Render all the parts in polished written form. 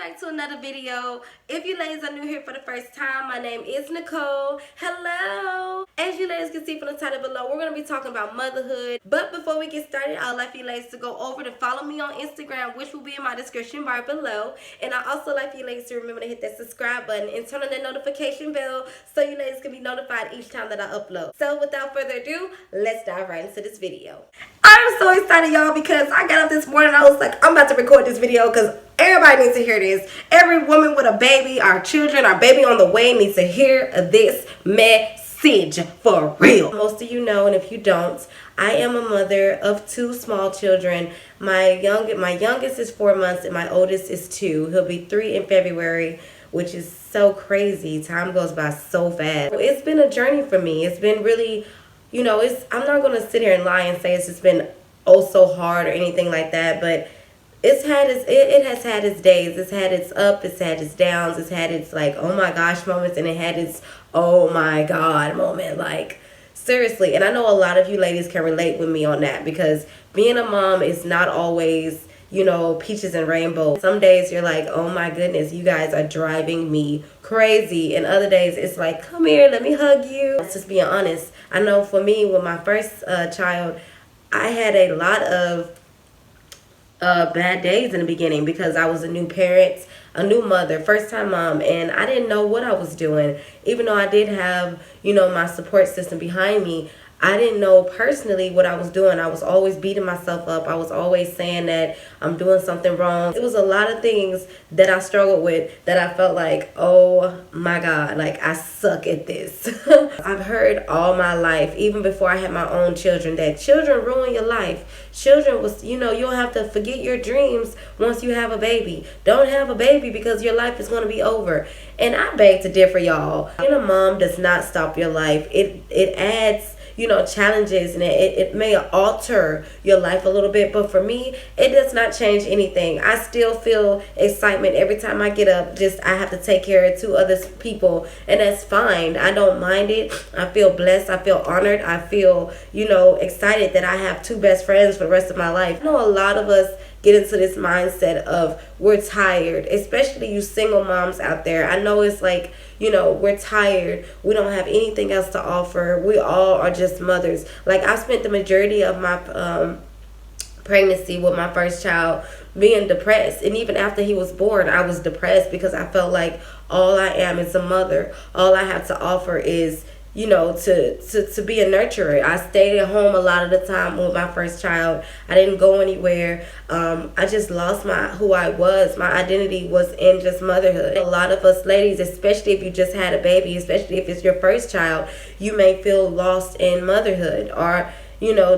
back to another video. If you ladies are new here for the first time, my name is Nicole. Hello. As you ladies can see from the title below, we're going to be talking about motherhood. But before we get started, I'd like for you ladies to go over to follow me on Instagram, which will be in my description bar below. And I also like for you ladies to remember to hit that subscribe button and turn on that notification bell so you ladies can be notified each time that I upload. So without further ado, let's dive right into this video. I'm so excited, y'all, because I got up this morning and I was like, I'm about to record this video because everybody needs to hear this. Every woman with a baby, our children, our baby on the way needs to hear this message for real. Most of you know, and if you don't, I am a mother of 2 small children. My youngest is 4 months and my oldest is 2. He'll be 3 in February, which is so crazy. Time goes by so fast. It's been a journey for me. It's been really, I'm not going to sit here and lie and say it's just been oh so hard or anything like that, but it has had its days. It's had its up, it's had its downs, it's had its like oh my gosh moments, and it had its oh my god moment. Like seriously. And I know a lot of you ladies can relate with me on that, because being a mom is not always peaches and rainbows. Some days you're like, oh my goodness, you guys are driving me crazy. And other days it's like, come here, let me hug you. Let's just being honest. I know for me, with my first child, I had a lot of bad days in the beginning because I was a new parent, a new mother, first time mom, and I didn't know what I was doing. Even though I did have, my support system behind me, I didn't know personally what I was doing. I was always beating myself up. I was always saying that I'm doing something wrong. It was a lot of things that I struggled with that I felt like, oh my God, like I suck at this. I've heard all my life, even before I had my own children, that children ruin your life. Children was, you'll have to forget your dreams once you have a baby. Don't have a baby because your life is going to be over. And I beg to differ, y'all. Being a mom does not stop your life. It adds challenges, and it may alter your life a little bit, but for me, it does not change anything. I still feel excitement every time I get up. Just I have to take care of 2 other people, and that's fine. I don't mind it. I feel blessed. I feel honored. I feel, excited that I have 2 best friends for the rest of my life. I know a lot of us get into this mindset of we're tired, especially you single moms out there. I know it's like, we're tired. We don't have anything else to offer. We all are just mothers. Like I spent the majority of my pregnancy with my first child being depressed. And even after he was born, I was depressed because I felt like all I am is a mother. All I have to offer is to be a nurturer. I stayed at home a lot of the time with my first child. I didn't go anywhere. I just lost who I was. My identity was in just motherhood. A lot of us ladies, especially if you just had a baby, especially if it's your first child, you may feel lost in motherhood, or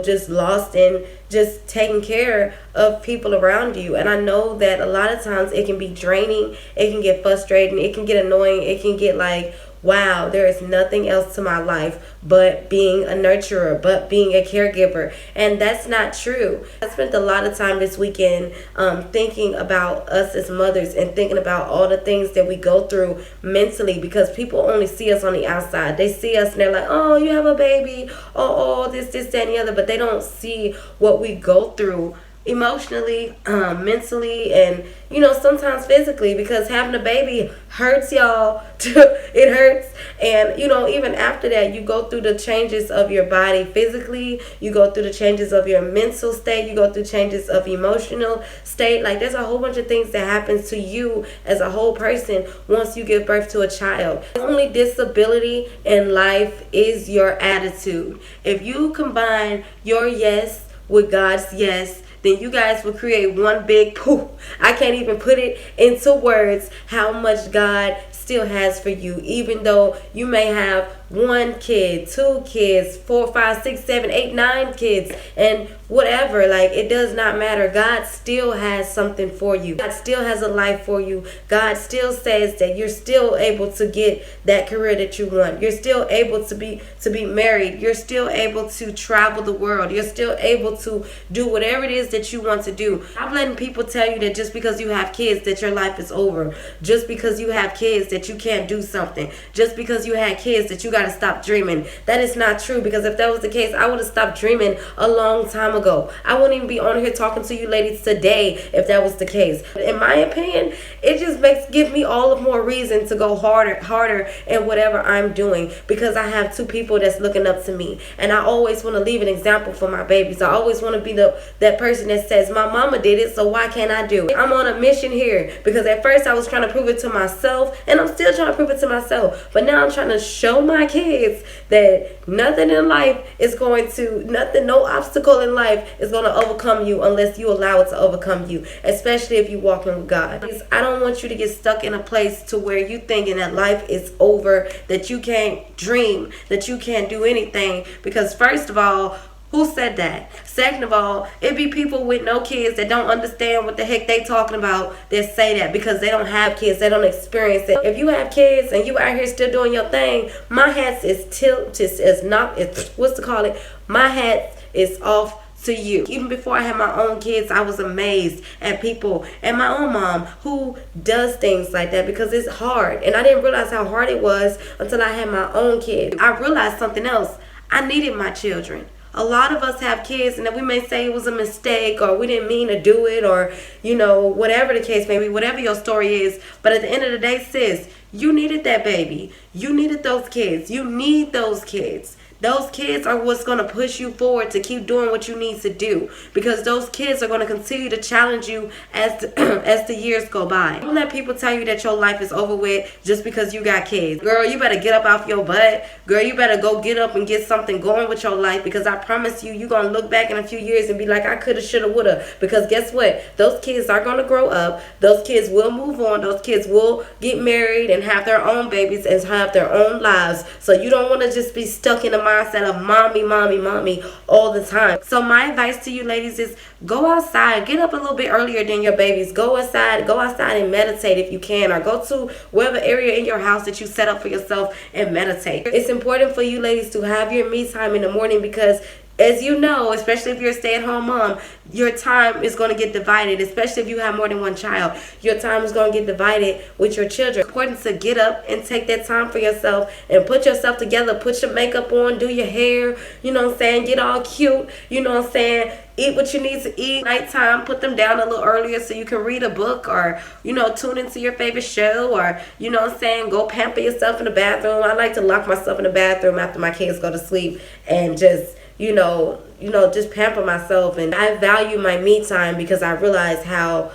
just lost in just taking care of people around you. And I know that a lot of times it can be draining, it can get frustrating, it can get annoying, it can get like, wow, there is nothing else to my life but being a nurturer, but being a caregiver. And that's not true. I spent a lot of time this weekend thinking about us as mothers and thinking about all the things that we go through mentally, because people only see us on the outside. They see us and they're like, oh, you have a baby, oh, this, that, and the other, but they don't see what we go through emotionally, mentally, and sometimes physically, because having a baby hurts, y'all. It hurts. And even after that, you go through the changes of your body physically, you go through the changes of your mental state, you go through changes of emotional state. Like there's a whole bunch of things that happens to you as a whole person once you give birth to a child. The only disability in life is your attitude. If you combine your yes with God's yes, then you guys will create one big poof. I can't even put it into words how much God still has for you, even though you may have 1 kid, 2 kids, 4, 5, 6, 7, 8, 9 kids, and whatever. Like it does not matter. God still has something for you. God still has a life for you. God still says that you're still able to get that career that you want. You're still able to be married. You're still able to travel the world. You're still able to do whatever it is that you want to do. I'm letting people tell you that just because you have kids that your life is over. Just because you have kids that you can't do something. Just because you had kids that you got got to stop dreaming. That is not true, because if that was the case, I would have stopped dreaming a long time ago. I wouldn't even be on here talking to you ladies today if that was the case. In my opinion, it just gives me all the more reason to go harder in whatever I'm doing, because I have two people that's looking up to me, and I always want to leave an example for my babies. I always want to be that person that says, my mama did it, so why can't I do it? I'm on a mission here, because at first I was trying to prove it to myself, and I'm still trying to prove it to myself, but now I'm trying to show my kids that nothing in life is going to, no obstacle in life is going to overcome you unless you allow it to overcome you, especially if you walk in with God. I don't want you to get stuck in a place to where you thinking that life is over, that you can't dream, that you can't do anything, because first of all, who said that? Second of all, it be people with no kids that don't understand what the heck they talking about that say that, because they don't have kids, they don't experience it. If you have kids and you out here still doing your thing, my hat my hat is off to you. Even before I had my own kids, I was amazed at people and my own mom who does things like that, because it's hard, and I didn't realize how hard it was until I had my own kids. I realized something else. I needed my children. A lot of us have kids, and we may say it was a mistake, or we didn't mean to do it, or whatever the case may be, whatever your story is. But at the end of the day, sis, you needed that baby. You needed those kids. You need those kids. Those kids are what's going to push you forward to keep doing what you need to do, because those kids are going to continue to challenge you as the years go by. Don't let people tell you that your life is over with just because you got kids. Girl, you better get up off your butt. Girl, you better go get up and get something going with your life, because I promise you, you're going to look back in a few years and be like, I coulda, shoulda, woulda. Because guess what? Those kids are going to grow up. Those kids will move on. Those kids will get married and have their own babies and have their own lives. So you don't want to just be stuck in the mindset of mommy all the time. So my advice to you ladies is go outside, get up a little bit earlier than your babies. Go outside and meditate if you can, or go to wherever area in your house that you set up for yourself and meditate. It's important for you ladies to have your me time in the morning, because as you know, especially if you're a stay-at-home mom, your time is going to get divided, especially if you have more than one child. Your time is going to get divided with your children. It's important to get up and take that time for yourself and put yourself together, put your makeup on, do your hair, get all cute, eat what you need to eat. Nighttime, put them down a little earlier so you can read a book, or, tune into your favorite show, or, go pamper yourself in the bathroom. I like to lock myself in the bathroom after my kids go to sleep and just just pamper myself. And I value my me time, because I realize how,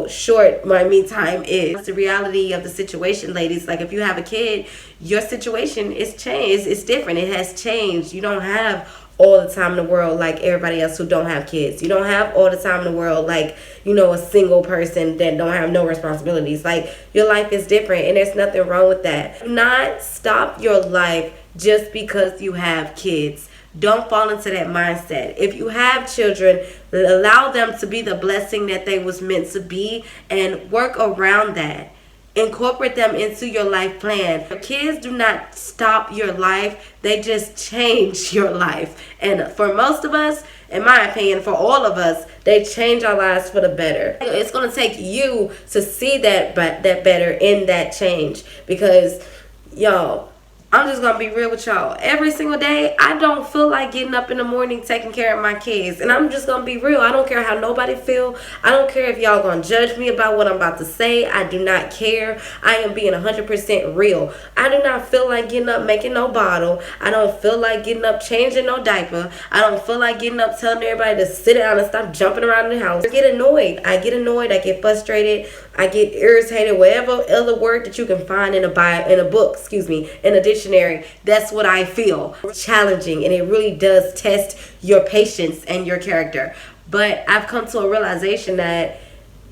short my me time is. It's the reality of the situation, ladies. Like, if you have a kid, your situation is changed. It's different. It has changed. You don't have all the time in the world like everybody else who don't have kids. You don't have all the time in the world like, a single person that don't have no responsibilities. Like, your life is different, and there's nothing wrong with that. Do not stop your life just because you have kids. Don't fall into that mindset. If you have children, allow them to be the blessing that they was meant to be, and work around that. Incorporate them into your life plan. Kids do not stop your life. They just change your life. And for most of us, in my opinion, for all of us, they change our lives for the better. It's going to take you to see that better in that change, because, y'all, I'm just going to be real with y'all. Every single day, I don't feel like getting up in the morning taking care of my kids. And I'm just going to be real. I don't care how nobody feel. I don't care if y'all going to judge me about what I'm about to say. I do not care. I am being 100% real. I do not feel like getting up making no bottle. I don't feel like getting up changing no diaper. I don't feel like getting up telling everybody to sit down and stop jumping around in the house. I get annoyed. I get frustrated. I get irritated. Whatever other word that you can find in a book, in a dictionary, that's what I feel. It's challenging, and it really does test your patience and your character. But I've come to a realization that,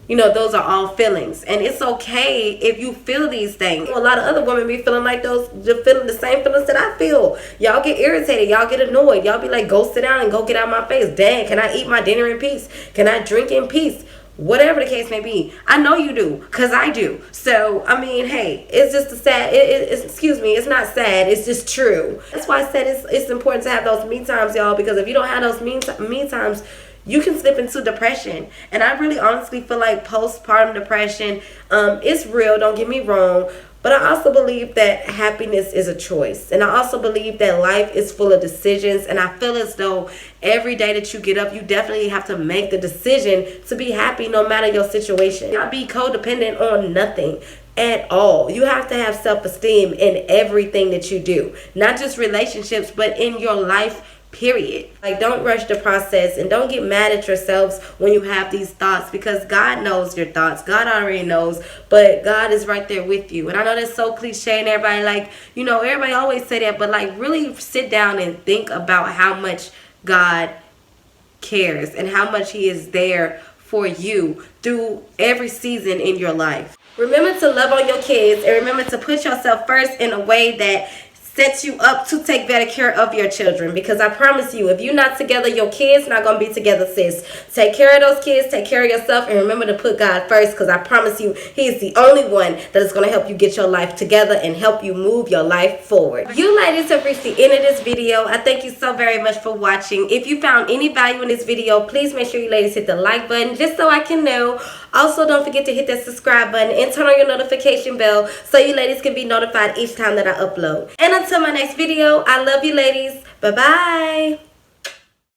those are all feelings, and it's okay if you feel these things. A lot of other women be feeling like feeling the same feelings that I feel. Y'all get irritated. Y'all get annoyed. Y'all be like, go sit down and go get out of my face. Dang, can I eat my dinner in peace? Can I drink in peace? Whatever the case may be. I know you do, because I do. So, hey, it's just it's not sad, it's just true. That's why I said it's important to have those me times, y'all, because if you don't have those me times, you can slip into depression. And I really honestly feel like postpartum depression, it's real, don't get me wrong, But I also believe that happiness is a choice. And I also believe that life is full of decisions. And I feel as though every day that you get up, you definitely have to make the decision to be happy no matter your situation. Not be codependent on nothing at all. You have to have self-esteem in everything that you do. Not just relationships, but in your life, period. Like, don't rush the process and don't get mad at yourselves when you have these thoughts, because God knows your thoughts. God already knows, but God is right there with you. And I know that's so cliche and everybody, like, you know, everybody always say that, but like, really sit down and think about how much God cares and how much He is there for you through every season in your life. Remember to love on your kids, and remember to put yourself first in a way that sets you up to take better care of your children. Because I promise you, if you're not together, your kids not gonna be together, sis. Take care of those kids, take care of yourself, and remember to put God first, because I promise you, He is the only one that is gonna help you get your life together and help you move your life forward. You ladies have reached the end of this video. I thank you so very much for watching. If you found any value in this video, please make sure you ladies hit the like button just so I can know. Also, don't forget to hit that subscribe button and turn on your notification bell so you ladies can be notified each time that I upload. And until my next video, I love you ladies. Bye-bye.